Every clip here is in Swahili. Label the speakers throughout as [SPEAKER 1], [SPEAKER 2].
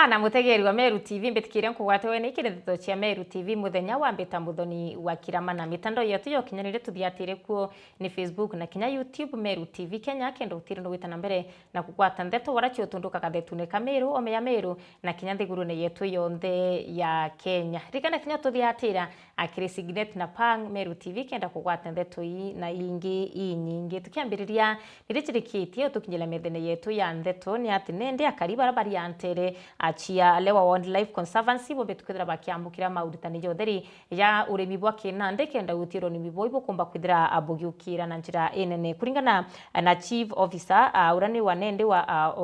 [SPEAKER 1] sana mutegeri wa Meru TV mbetikire nkugwatewe ni kiretho cia Meru TV muthenya wa mbeta muthoni wa kirama na mitandao yetu yo kinyanire tuthiatire kuo ni Facebook na kinya YouTube Meru TV Kenya kendo utire no witana mbere na kugwata ndeto warachi utunduka kadetune Kameru ome ya Meru na kinya nthiguru ne yetu yonthe ya Kenya rikana kinya tuthiatira akire Signet na Pang Meru TV kenda kugwata ndeto yi na ingi inyingi tukiambiriria nirichirikitie tukinyela methene yetu ya ndeto ni ati nende akariba bari antere achia lewa wildlife conservancy bo betukira bakiambukira mauritani yotheri ya urimi bwa kinande kenda utiro ni mibo ibo kumba kwithira abugiukira na njira enene kuringana na chief officer urani wanende wa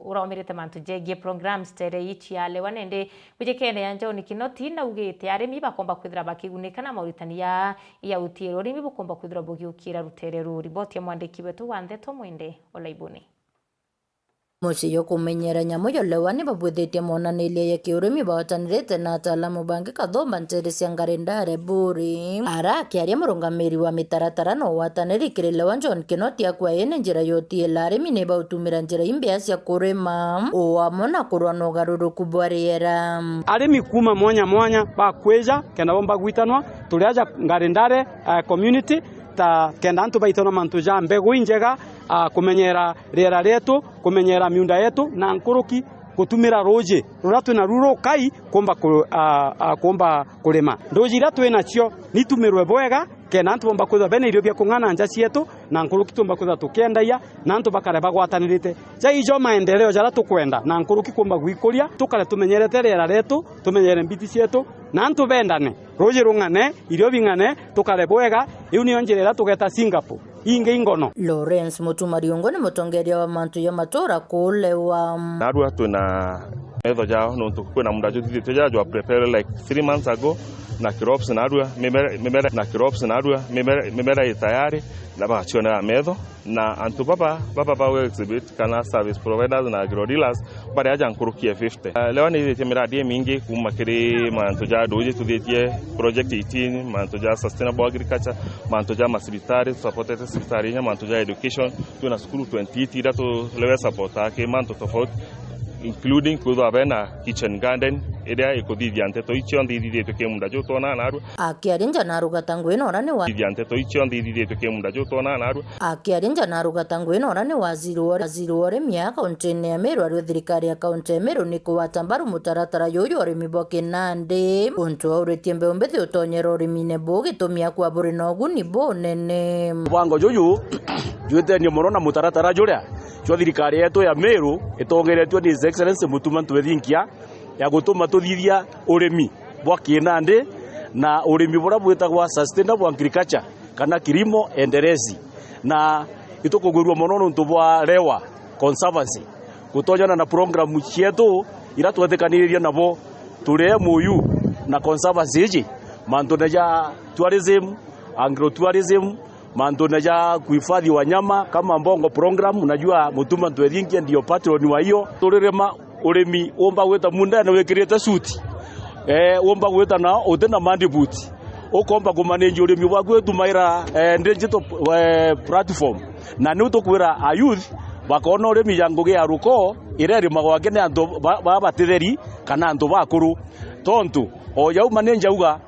[SPEAKER 1] uraomirite mantu jegie programs tere ichi ya lewa nende ujekene ya njoni kinoti na ugite arimi bakomba kwithira bakigunika na mauritani ya utiro urimi bo kumba kwithira abugiukira rutere riboti ya mwandiki wetu wa ndeto mwende olaibuni
[SPEAKER 2] Musiyo kumenyera nyamo yolewa ni babwethetie monanilie ya kiurimi bawatanirite na ataalamu bangi kathomba ntere cia ngarindare buri ara akiaria murungamiri wa mitaratara no watanirikire lewa John Kinoti akwa ene njira yotie larimi ni bautumira njira imbia cia kurima uamona kurwa na ugaruruku bwa riera
[SPEAKER 3] arimi kuma mwanya bakweja kenda bomba gwitanwa turiaja ngarindare community ta kenda antu baitona mantu ja mbegu injega kumenyera riera letu kumenyera miunda yetu na nkuruki kutumira roje ruratu na ruro kai komba kulema ndojira twena cio nitumirwe bwega kena antu bomba kwitha bene irio bya kung'ana nja cietu na nkuruki tumba kwitha tukendaia na antu bakare bagwatanirite ja ijo maendeleo jara tukwenda na nkuruki kumba gwikuria tukare tumenyerete riera letu tumenyere mbiti cietu na antu bendane roje rung'ane irio bing'ane tukare bwega iu ni onjerera tugeta Singapore inge ingono
[SPEAKER 2] Lawrence Mutumariongo ni mutongeria wa mantu ya matora kulewa
[SPEAKER 4] narua tuna metho jao no tukuna muda juthi tujajwa prepare like 3 months ago na crops narua mimera na crops narua mimera tayari na bachiona metho na antu baba we exhibit kana service providers na agro dealers bari aja nkurukia 50 leo ni thitie miradi mingi kuma kiri mantu ja doje tuthitie project 18 mantu ja sustainable agriculture mantu ja masibitari supported secretary nya mantu ja education tuna school 20 ira to lewe support ake mantu tofauti including kudwa bena kitchen garden area ikudithia nteto icio ndithithie tukimunda jo tona naru
[SPEAKER 2] akiarinja naruga tangu ino rani wa
[SPEAKER 4] ndithia nteto icio ndithithie tukimunda jo tona naru
[SPEAKER 2] akiarinja naruga tangu ino rani wa zero ore miaka ontene ya Meru ari thirikari ya kaunti ya Meru ni kuwatambaru mutaratara yoyo ori miboke nande untu auretie mbembethi utonyero ori mine bogi tumia kwa buri no guni bonene
[SPEAKER 5] wango joyo jueteni morona mutaratara juria cho thirikari yetu ya Meru itongeretwe ni excellence mutuma twethinkia ya gutuma tuthithia urimi bwa kinande na urimi bora bwetagwa sustainable agriculture kana kilimo endelezi na itukugurwa monono ntubwa lewa conservancy gutonyana na program cietu ira twetekaniria nabo turi MOU na conservancy iji manto ja tourism agro-tourism manto ja kuhifadhi wanyama kama mbongo program unajua mutuma twethinkia ndio patron wa hiyo turirema urimi omba gweta munda na wekirete suti omba gweta na utena mandibuti ukomba kumanage urimi bwa gwetu maira digital platform na ni utukwira a youth bakona urimi yanguge ya ruko ireri magwake ne andu babatitheri kana andu bakuru tontu o yau manenja uga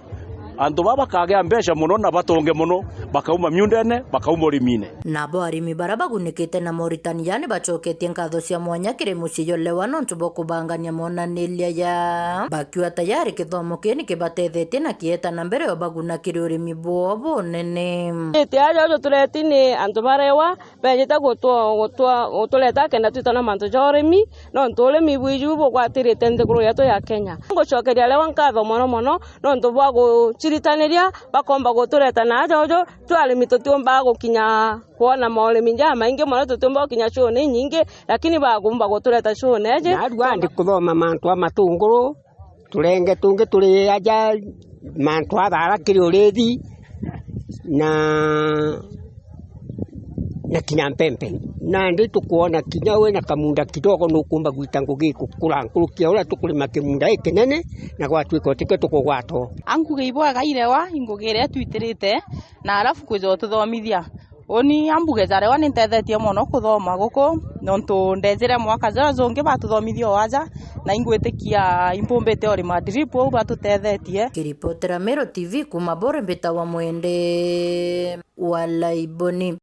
[SPEAKER 5] andu baba kagea mbesha muno na batonge muno bakauma miundene bakauma urimine
[SPEAKER 2] nabo arimi barabagunikite na Mauritania ni bachoketie nkatho cia mwanya kiri muciyo lewano ntubo kubangania monanilia ya bakiwa tayari kithomo kini kibatethetie na kieta na mbere obaguna kiri urimi bobo nene
[SPEAKER 6] etiaja jo tureti ni antu barewa benyita gutuleta kenda twitana mantu ja urimi no ntule mibwiju bo kwatirite nthiguru yetu ya Kenya ngocokeria lewa nkatho mono no ntubwa chiritaniria bakomba gutureta na jojo twalimi tutumba gukinya kuona maulimi nja maingi mono tutumba gukinya shone nyingi lakini bagumba gutureta shone je
[SPEAKER 7] narua ndi kuthoma mantu amatunguru turenge tungi turi aja mantu athara kiri urithi na kinya mpempe na ndi tukuona kinya we na kamunda kidogo nukumba gwita ngugi kukura nkurukia ura tukulima kimunda ikinene na gwatwika tike tukugwato
[SPEAKER 8] anguge ibwaga irewa ingugire twitirite na alafu kwizo tuthomithia Oni ambuge jare wani ntethetie muno kuthoma guku nontu ndejire mwaka jara zonge batuthomithio waja na ingwitikia impumbite ori madrip au batutethetie.
[SPEAKER 2] Kiripotera Meru TV kuma Bore Mbita wa Mwende wa Laiboni.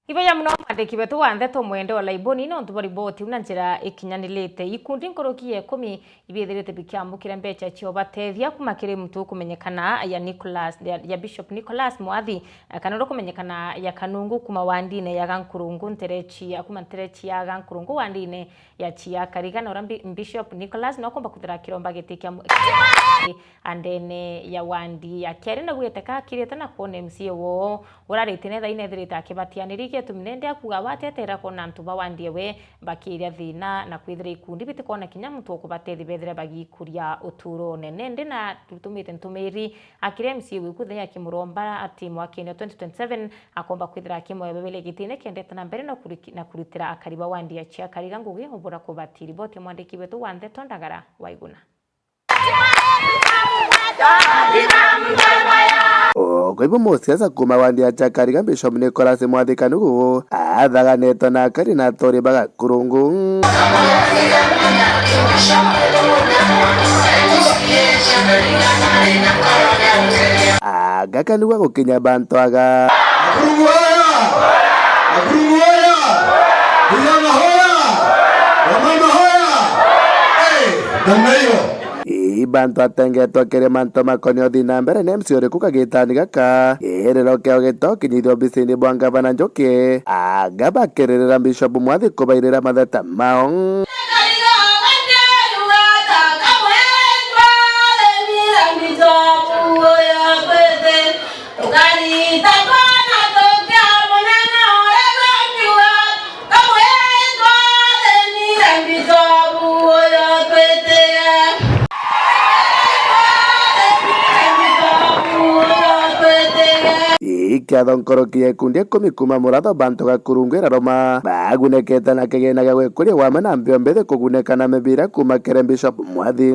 [SPEAKER 1] Ibo ya muno mandiki betu wanthe to Mwende wa Laiboni no ntubari boti una njira ikinyanilite ikundi nkorokie 10 ibithirite bikiambukire mbecha cio batethia kumakire mtu kumenyekana ya Nicholas ya Bishop Nicholas Mwathi kana ro kumenyekana ya Kanungu kuma wandine ya Gankurungu nterechi akuma nterechi ya Gankurungu wandine ya chia karigana ora Bishop Nicholas no komba kuthira kiromba gitikia andene ya wandi ya kere na gweteka kirete na kuone MCA wo urarite thaine thirite akibatianirikie tumnende akuga watetera kona ntuba wandie we bakiria thina na kwithira ikundi bitikona kinya mtu okubatethi bethira bagikuria uturo nene ndi na tutumite ntumiri akire MCA we kuthenya kimuromba ati mwakini 2027 akomba kwithira kimwe bebele gitine kendete na mbere na kurutira akariba wandi ya chia kariga ngugi obura kubatiri bote mwandiki wetu wanthe Tondagara Waiguna.
[SPEAKER 9] Kwa hivyo musiasa kuma wandi ya Chakariga Bishop Nicholas Mwathi Kanungu athaganetwo na akari na atori baga kurungu Kanungu gukinya bantu aga bantu atengetwo kiri manto makoni othi na mbere na MC uriku kagitani gaka iriro keo gito kinyithio bicini bwa ngavana Njoki agaba kiririra Bishop Mwathi kubairira matheta mao Kiatho nkorokie kundi 10 kuma Muratho bantu gakurungwira Roma bagunekete na kigina gya gwikuria wama na mbio mbethe kuguneka na mibira kuma kere Bishop Mwathi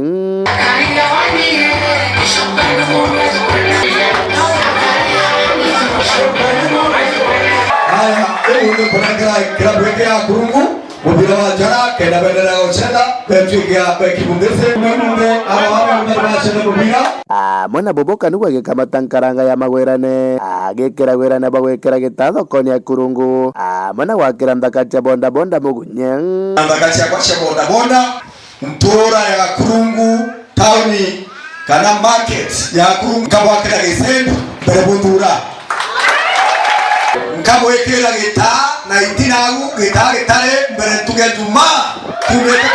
[SPEAKER 10] Ego kunakira klabu ya Kurungu mubira wa jana kenda bendera ya Ochenda betukia bekibundese munde abawa mubira mubira
[SPEAKER 9] mwana Bobo Kanungu agikamata nkaranga ya magwirane agikira gwirane bagwikira gitatho koni ya Kurungu mwana wakira ndakacha bonda bonda mugunya
[SPEAKER 10] ndakacha kwa bonda bonda mtura ya Kurungu tauni kana market ya Kurungu kabwakira gisembu berebundura nkabwekera gita na itinagu gita gitare mbere tugejuma tumete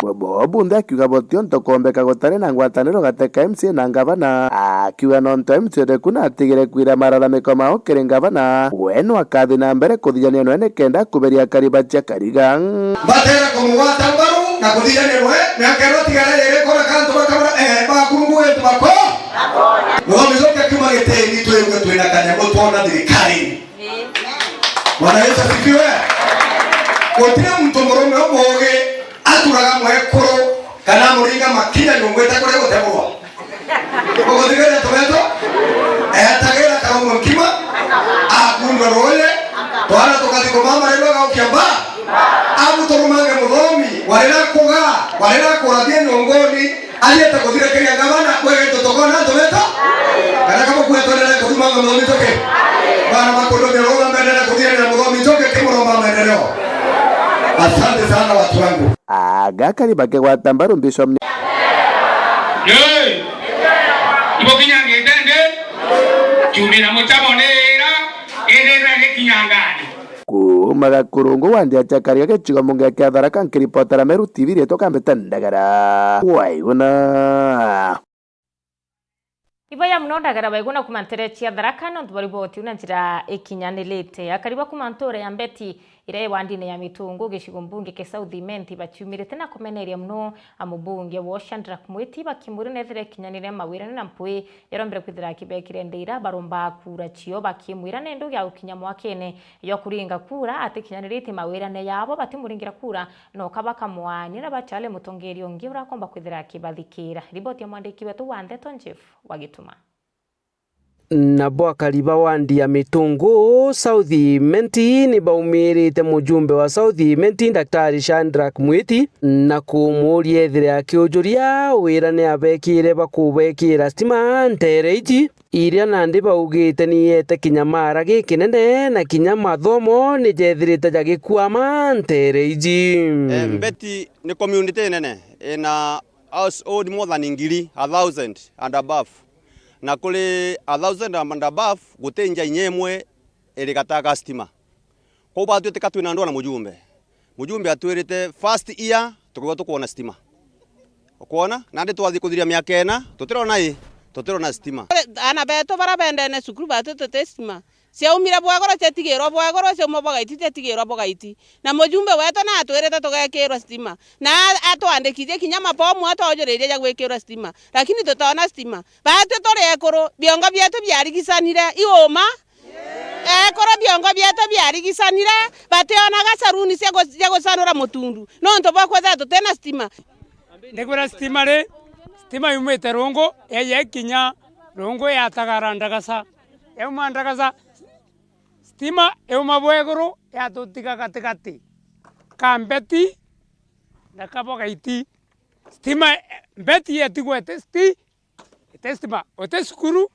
[SPEAKER 10] kwa
[SPEAKER 9] Bobo nda akiuga botio ntokombeka gutare na ngwataniro gateka MC na ngavana akiuga nonto MC rekuna atigire kwira mararamiko mao kiri ngavana wenu akathi na mbere kuthijania nwene kenda kuberia kariba cia Kariga
[SPEAKER 10] batera kumugwata mbaru na kuthijania nwe na kero tigare rere kora kantu bakamara bakungu wetu bako Mwabizoke kuma geteni tuwe twina kanyamo tuona thirikari Bwana Yesu asifiwe Otire mtu murume omoge aturaga mwekoro kana muringa makinya nyongweta kore gutemwa Ogothigera tobeto atagera kama mkima akundwa role twana tukathiko mama rero gaokiamba abu torumange muthomi warera kurathie nyongoni alieta kuthira kiria ngavana kwege tutokona tobeto kana kama kuetonera kutumanga muthomi toke bana makondo rola mbele na kuthira na muthomi toke kimuromba maendeleo. Asante sana watu wangu
[SPEAKER 9] agakari bakegwata mbaru Bishop
[SPEAKER 11] ibokinyange tende chumira mutabonera erera hekinyangani
[SPEAKER 9] kumaga Kurungu wandi ya Chakariga gichigo munge kia Tharaka nkiripotera Meru TV rieto kambeta Ndagara Waiguna
[SPEAKER 1] Ibaya muno Ndagara Waiguna kumanterechia Tharaka no ntubari una njira ikinyanilite akariba kumantore ya mbeti ire wandine ya Mitungu gicigo mbunge ke South Imenti bacyumirite na komeneria muno amubunge wo Shandra kumwiti bakimuri nethere kinyanire mawirane na mpwe yarombere kwithira kibekire ndeira baromba kura cio bakimwira nendo ya ukinya mwakene yo kuringa kura ati kinyanirite mawirane yabo batimuringira kura no kabaka mwani na bachale mutongeri ongi urakomba kwithira kibathikira riboti ya mwandiki wetu Wanthe Tonjefu wagituma
[SPEAKER 12] na bwakariba wandi ya Mitungu South Menti ni baumirite mujumbe wa South Menti Daktari Shadrack Mwiti na kumuria ethire akiujuria wira ni abekire bakubekira stima ntereiji iria nandi baugite ni yete kinyamara gikinene na kinya mathomo ni jethirite jagikwama ntereiji.
[SPEAKER 13] Mbeti ni community nene ina household more than 1,000 and above. Na kule 1,000 and above gutenja inyemwe elikataka stima. Kwa batu yote katu inandoa na mujumbe atuerete first year tukiwa tukuona stima. Okuona nande twathi kuthiria miaka ena tutirona stima.
[SPEAKER 6] Ana beto barabende ne sukuru batu tote stima. Sia umira bwagoro tetigero bwagoro sia mobogaiti tetigero bogaiti. Na mujumbe weto na atuerete tugekero stima. Na atwandikithie kinyama pomu atwajoreria ya gwekero stima. Lakini tutona stima. Batu tore ekoro biongo byetu byarigisanire ioma. Ekoro biongo byetu byarigisanire bateona gasaruni sia gosanura mutundu. No ntoba kwetha tutena stima.
[SPEAKER 14] Ndegura stima re stima yumete rongo eye kinya rongo ya tagarandagasa. Eumandagasa stima eumabwegoro ya tutika katikati kambeti na kabogaiti stima beti yetigwete stima ote skuru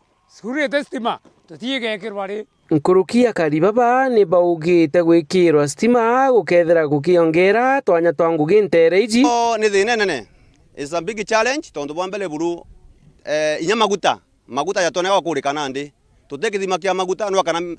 [SPEAKER 14] ete stima tutige kirwari
[SPEAKER 12] nkurukia karibaba ni baugite gwikirwa stima gukethera gukiongera twanya twangugi ntereiji
[SPEAKER 13] ni thinene is a big challenge tondu bwambele buru maguta yatoneka kurikana ndi tutekithima kia maguta no kana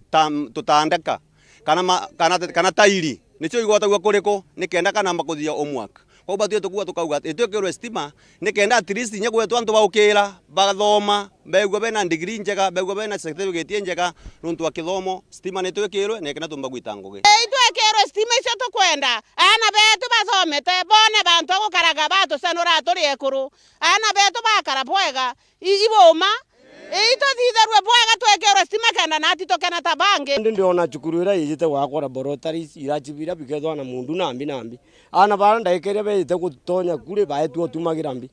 [SPEAKER 13] tutandeka kana tairi nicho igota gwa kuriko nikenda kana makuthia omwaka kwa batu tukua tukauga etwekero stima nikenda at least nyegwe twantu baukira bathoma begwa bena degree njega begwa bena certificate njega nuntu wa kithomo stima nitwekirwe nekena tumba gwitanguge
[SPEAKER 6] itwekero stima icio tukwenda ana betu bathomete bone bantu gukaraga batu sanura turi ekuru ana betu bakara bwega iboma ito thitherwe bwega twekero stima kana nati tokena tabange
[SPEAKER 7] ndiona cukuru ira yite wakora borotari irachibira bikethwa na mundu nambi ana baranda ekeria bete gutonya kure baetu tumagira mbi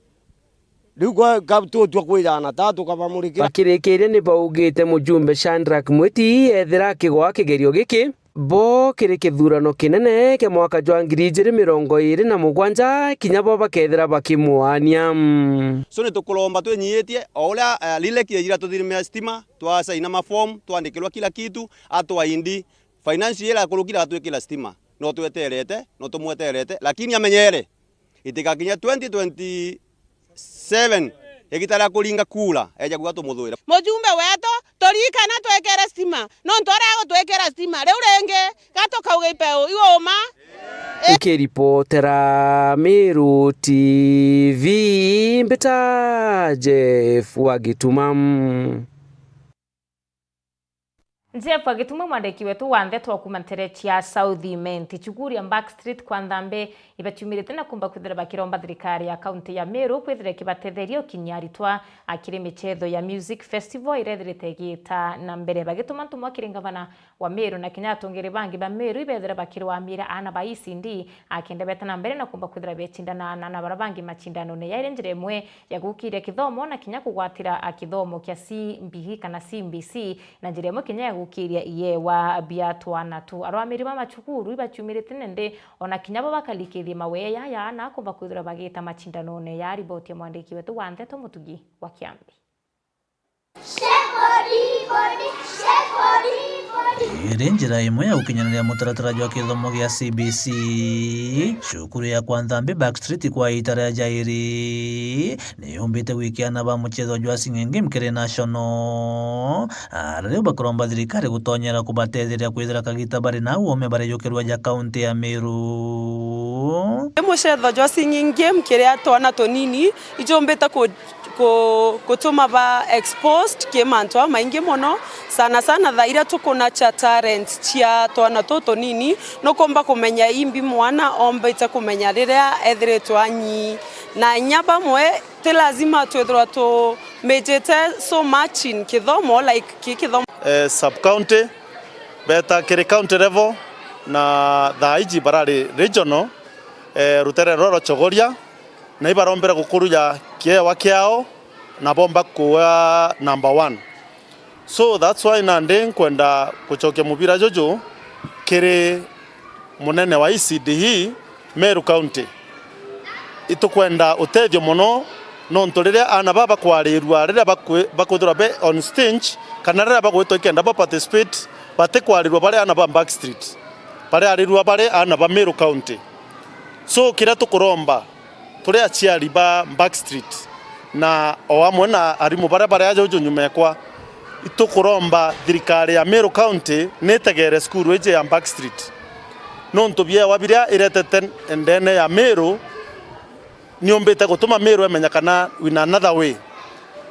[SPEAKER 7] Lugwa kaptu tukwirana tatu kabamurikira
[SPEAKER 12] bakirikirie ni baugite mujumbe Shadrack Mwiti ethira kigwa kigerio giki bo kiri kithurano kinene ke mwaka jwa 2027 kinya bo bakethira bakimwania
[SPEAKER 13] so ni tukulomba twenyitie ola lile kiira tuthirimia stima twasaina maform twandikirwa kila kitu atwa indi financial akulukira twekila stima no tweterete no tumweterete lakini amenyere itikakinya 2027 egitara kulinga kula eja gwa tumuthuira
[SPEAKER 6] mujumbe weto torikana twekera stima no ntorego twekera stima riu renge gatoka ugipeo ioma
[SPEAKER 12] ikiripotera Meru TV mbita Jeff Wagitumam
[SPEAKER 1] Jeff Wagitumam mwandiki wetu wanthe twakuma ntereti ya South Menti chukuri ya Backstreet kwa Nthambe ibachumirite na kumba kwithira bakiromba thirikari ya kaunti ya Meru kwithira kibatetherio kinyaritwa akiri michetho ya music festival irethirite gita na mbere bagituma ntumwa kiringavana wa Meru na kinya tongere bangi ba Meru ibethira bakirwamira ana ba ICD akende beta na mbere na kumba kwithira becindana na barabangi machindano ne yaire njire mwe ya gukiria kithomo na kinya kugwatira akithomo kia CBC kana CBC na njire mwe kinya gukiria iye wa biatwana tu arwamiri ba machukuru ibachumirite nende ona kinya bakalike maweya ya na kumba kwithira bagita machindano ne ya riboti ya mwandiki wetu wanthe to mutugi wa Kiambi
[SPEAKER 15] iri njira imwe ya gukinyanira mutaratara jwa kithomo gia CBC cukuru ya kwa Nthambe Backstreet kwa itara ya Jairi niyumbite wikiana ba muchetho jwa sing'enge mkere national ariyo bakuromba thirikari gutonyera kubatetheria kwithira kagita bari na uome bari yukerwa ja kaunti ya Meru
[SPEAKER 16] muchetho jwa sing'enge mkere atwana tonini ijumbite kutuma ba exposed kemanto maingi mono sana thaira tukuna cha talent chia twana toto nini no komba kumenya imbi mwana omba ita kumenya riria ethiritwa anyi na nyaba mwe te lazima twethwa to mejete so much in kithomo like kithomo
[SPEAKER 17] sub county beta kiri county level na thaiji barari regional rutere roro chogoria na ibarombera gukuru ya kiewa kiao na bomba kuwa number 1 So that's why nande kwenda kuchokia mubira jojo kere munene wa ECD Meru County itukwenda utethio muno no ntorire ana baba kwarirwa rira bakuthura be on stage kana rira bagwitwa kenda ba participate bate kwarirwa bare ana ba Backstreet bare arirwa bare ana ba Meru County. So kira tukuromba turi aciari ba Backstreet na o amwe na arimu bare bare ajo nyumekwa itukuromba thirikari ya Meru County netegere skuru eje ya Backstreet no ntubia wabiria iretete endene ya Meru niombete gutuma Meru emenyakana in another way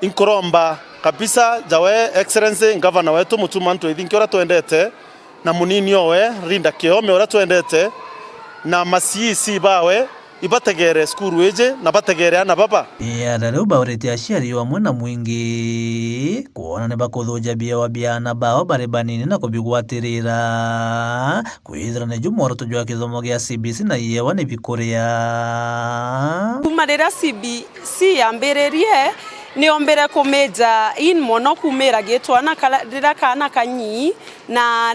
[SPEAKER 17] inkuromba kabisa jawe excellency governor wetu Mutuma Ntwithinki ora twendete na munini owe Rinda Kiome ora twendete na masisi bawe ibategere skuru eje na bategere ana baba
[SPEAKER 15] ya leo baurete aciari wa mwana mwingi kuona ne bakuthuja bia wa biana bao bare banini na kubigwatirira kwithira ne jumoro tujwa kithomo gia CBC na yewa ne bikuria
[SPEAKER 16] kumarira CBC yambererie niombere kumeja in mono kumera getwana rira kana kanyi na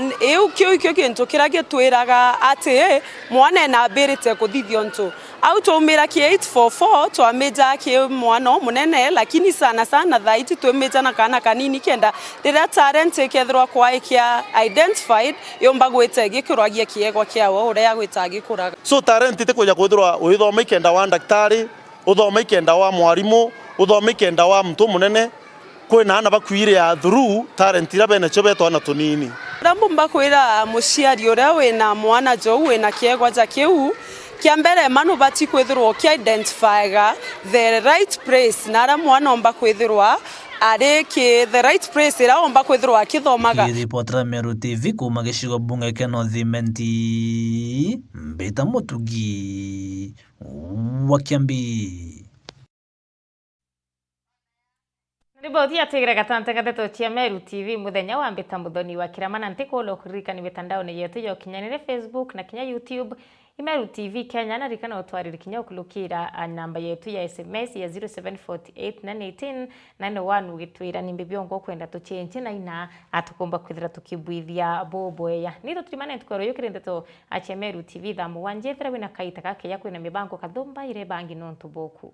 [SPEAKER 16] kio kintu kirage twiraga ati mwana na berete kuthithio ntu au tumira ki 844 twameja ki mwana munene lakini sana thaiti twemeja na kana kanini kenda rira talent ikethirwa kwa ikia identified yomba gwete gikuragia kiegwa kiawo uria gwita gikuraga
[SPEAKER 17] so talent ite kwithirwa withoma ikenda wa daktari uthoma ikenda wa mwarimu uthoma ikenda wa mtu munene kwina ana bakwire ya through talent ira bene cho betwana tunini
[SPEAKER 16] rambo mbakwira muciari uria wina mwana jo wina kiegwa ja kiu kia mbere manu bati kwithirwa ki identifyga the right place na ra mwana omba kwithirwa ari ki the right place ira omba kwithirwa kithomaga
[SPEAKER 15] reporter Meru TV kuma gicigo bunge kia North Imenti Mbita Mutugi wa Kiambi.
[SPEAKER 1] Riboti ya tigre gatante gateto cia Meru TV muthenya wa Mbita Muthoni wa Kiramana ntikulo kuririkani mitandaoni yetu yo kinyanire Facebook na kinya YouTube Meru TV Kenya na rikana utwarire kinya ukulukira namba yetu ya SMS ya 0748918991 ugitwira ni mbibiongo kwenda tuchenje na ina atukomba kwithira tukibwithia boboya niro tulimane tukwero yukirindeto ache Meru TV thamu wanjethera wina kaita kake yako ina mibango kathumba ire bangi nontu boku